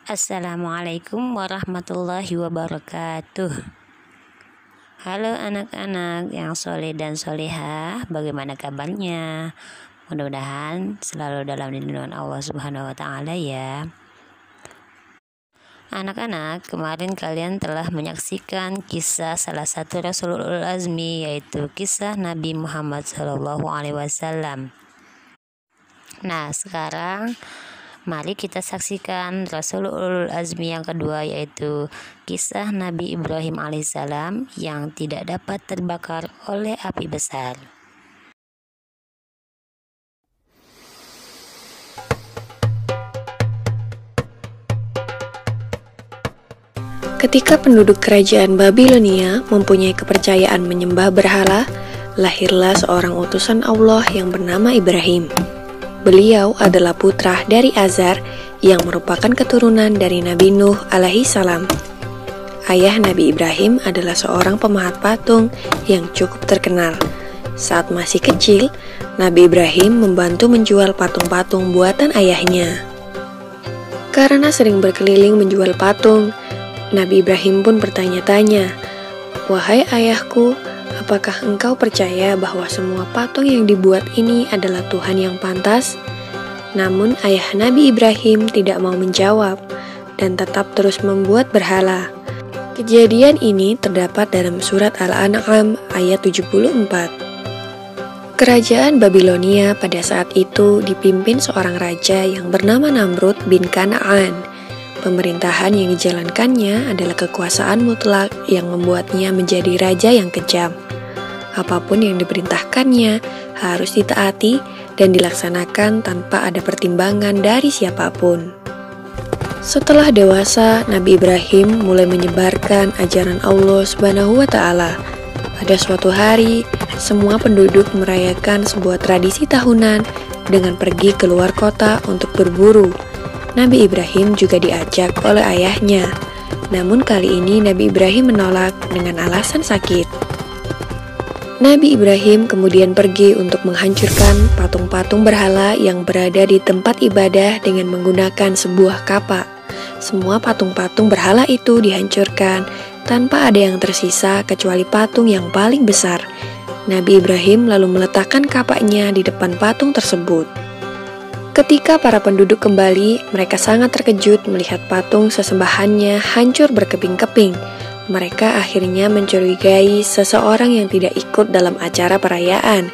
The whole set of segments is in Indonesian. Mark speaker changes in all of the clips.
Speaker 1: Assalamualaikum warahmatullahi wabarakatuh. Halo anak-anak yang soleh dan solehah, bagaimana kabarnya? Mudah-mudahan selalu dalam lindungan Allah Subhanahu wa Ta'ala ya. Anak-anak, kemarin kalian telah menyaksikan kisah salah satu Rasul Ulul Azmi, yaitu kisah Nabi Muhammad SAW. Nah, sekarang mari kita saksikan Rasul Ulul Azmi yang kedua, yaitu kisah Nabi Ibrahim alaihissalam yang tidak dapat terbakar oleh api besar.
Speaker 2: Ketika penduduk kerajaan Babilonia mempunyai kepercayaan menyembah berhala, lahirlah seorang utusan Allah yang bernama Ibrahim. Beliau adalah putra dari Azar yang merupakan keturunan dari Nabi Nuh alaihi salam. Ayah Nabi Ibrahim adalah seorang pemahat patung yang cukup terkenal. Saat masih kecil, Nabi Ibrahim membantu menjual patung-patung buatan ayahnya. Karena sering berkeliling menjual patung, Nabi Ibrahim pun bertanya-tanya, "Wahai ayahku, apakah engkau percaya bahwa semua patung yang dibuat ini adalah Tuhan yang pantas?" Namun ayah Nabi Ibrahim tidak mau menjawab dan tetap terus membuat berhala. Kejadian ini terdapat dalam surat Al-An'am ayat 74. Kerajaan Babilonia pada saat itu dipimpin seorang raja yang bernama Namrud bin Kan'an. Pemerintahan yang dijalankannya adalah kekuasaan mutlak yang membuatnya menjadi raja yang kejam. Apapun yang diperintahkannya harus ditaati dan dilaksanakan tanpa ada pertimbangan dari siapapun. Setelah dewasa, Nabi Ibrahim mulai menyebarkan ajaran Allah Subhanahu wa Ta'ala. Pada suatu hari, semua penduduk merayakan sebuah tradisi tahunan dengan pergi keluar kota untuk berburu. Nabi Ibrahim juga diajak oleh ayahnya. Namun kali ini Nabi Ibrahim menolak dengan alasan sakit. Nabi Ibrahim kemudian pergi untuk menghancurkan patung-patung berhala yang berada di tempat ibadah dengan menggunakan sebuah kapak. Semua patung-patung berhala itu dihancurkan tanpa ada yang tersisa kecuali patung yang paling besar. Nabi Ibrahim lalu meletakkan kapaknya di depan patung tersebut. Ketika para penduduk kembali, mereka sangat terkejut melihat patung sesembahannya hancur berkeping-keping. Mereka akhirnya mencurigai seseorang yang tidak ikut dalam acara perayaan.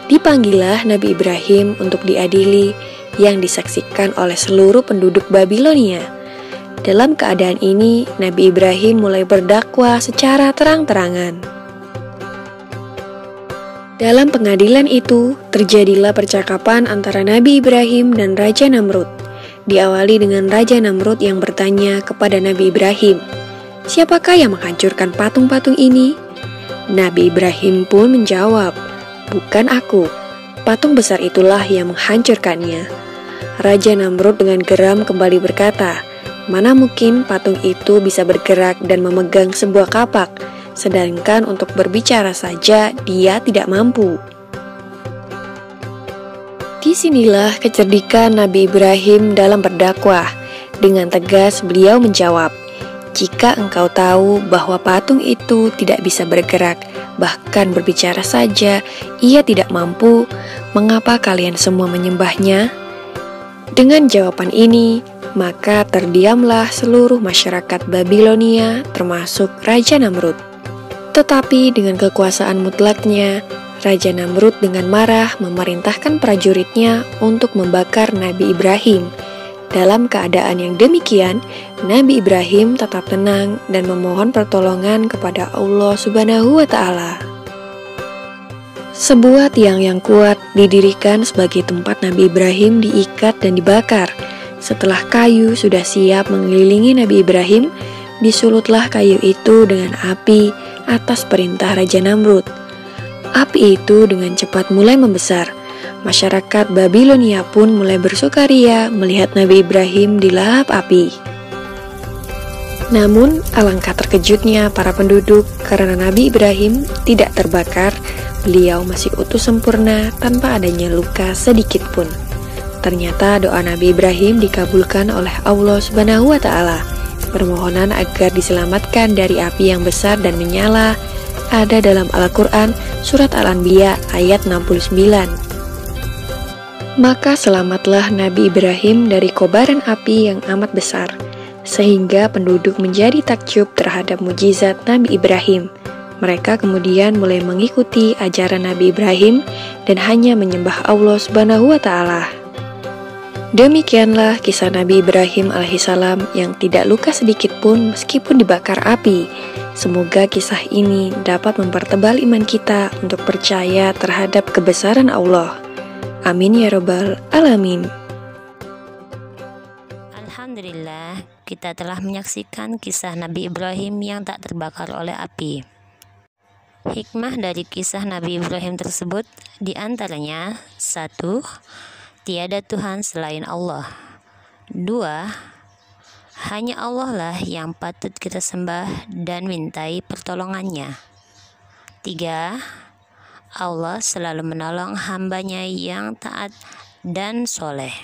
Speaker 2: Dipanggillah Nabi Ibrahim untuk diadili, yang disaksikan oleh seluruh penduduk Babilonia. Dalam keadaan ini, Nabi Ibrahim mulai berdakwah secara terang-terangan. Dalam pengadilan itu, terjadilah percakapan antara Nabi Ibrahim dan Raja Namrud. Diawali dengan Raja Namrud yang bertanya kepada Nabi Ibrahim, "Siapakah yang menghancurkan patung-patung ini?" Nabi Ibrahim pun menjawab, "Bukan aku, patung besar itulah yang menghancurkannya." Raja Namrud dengan geram kembali berkata, "Mana mungkin patung itu bisa bergerak dan memegang sebuah kapak, sedangkan untuk berbicara saja dia tidak mampu." Disinilah kecerdikan Nabi Ibrahim dalam berdakwah. Dengan tegas beliau menjawab, "Jika engkau tahu bahwa patung itu tidak bisa bergerak, bahkan berbicara saja ia tidak mampu, mengapa kalian semua menyembahnya?" Dengan jawaban ini, maka terdiamlah seluruh masyarakat Babilonia termasuk Raja Namrud. Tetapi dengan kekuasaan mutlaknya, Raja Namrud dengan marah memerintahkan prajuritnya untuk membakar Nabi Ibrahim. Dalam keadaan yang demikian, Nabi Ibrahim tetap tenang dan memohon pertolongan kepada Allah Subhanahu wa Ta'ala. Sebuah tiang yang kuat didirikan sebagai tempat Nabi Ibrahim diikat dan dibakar. Setelah kayu sudah siap mengelilingi Nabi Ibrahim, disulutlah kayu itu dengan api atas perintah Raja Namrud. Api itu dengan cepat mulai membesar. Masyarakat Babilonia pun mulai bersukaria melihat Nabi Ibrahim dilalap api. Namun alangkah terkejutnya para penduduk karena Nabi Ibrahim tidak terbakar. Beliau masih utuh sempurna tanpa adanya luka sedikit pun. Ternyata doa Nabi Ibrahim dikabulkan oleh Allah Subhanahu wa Ta'ala. Permohonan agar diselamatkan dari api yang besar dan menyala ada dalam Al-Quran Surat Al-Anbiya ayat 69. Maka selamatlah Nabi Ibrahim dari kobaran api yang amat besar, sehingga penduduk menjadi takjub terhadap mukjizat Nabi Ibrahim. Mereka kemudian mulai mengikuti ajaran Nabi Ibrahim dan hanya menyembah Allah Subhanahu wa Ta'ala. Demikianlah kisah Nabi Ibrahim alaihissalam yang tidak luka sedikit pun meskipun dibakar api. Semoga kisah ini dapat mempertebal iman kita untuk percaya terhadap kebesaran Allah. Amin ya rabbal alamin.
Speaker 1: Alhamdulillah, kita telah menyaksikan kisah Nabi Ibrahim yang tak terbakar oleh api. Hikmah dari kisah Nabi Ibrahim tersebut diantaranya 1. Tiada Tuhan selain Allah. 2. Hanya Allah lah yang patut kita sembah dan mintai pertolongannya. 3. Allah selalu menolong hambanya yang taat dan soleh.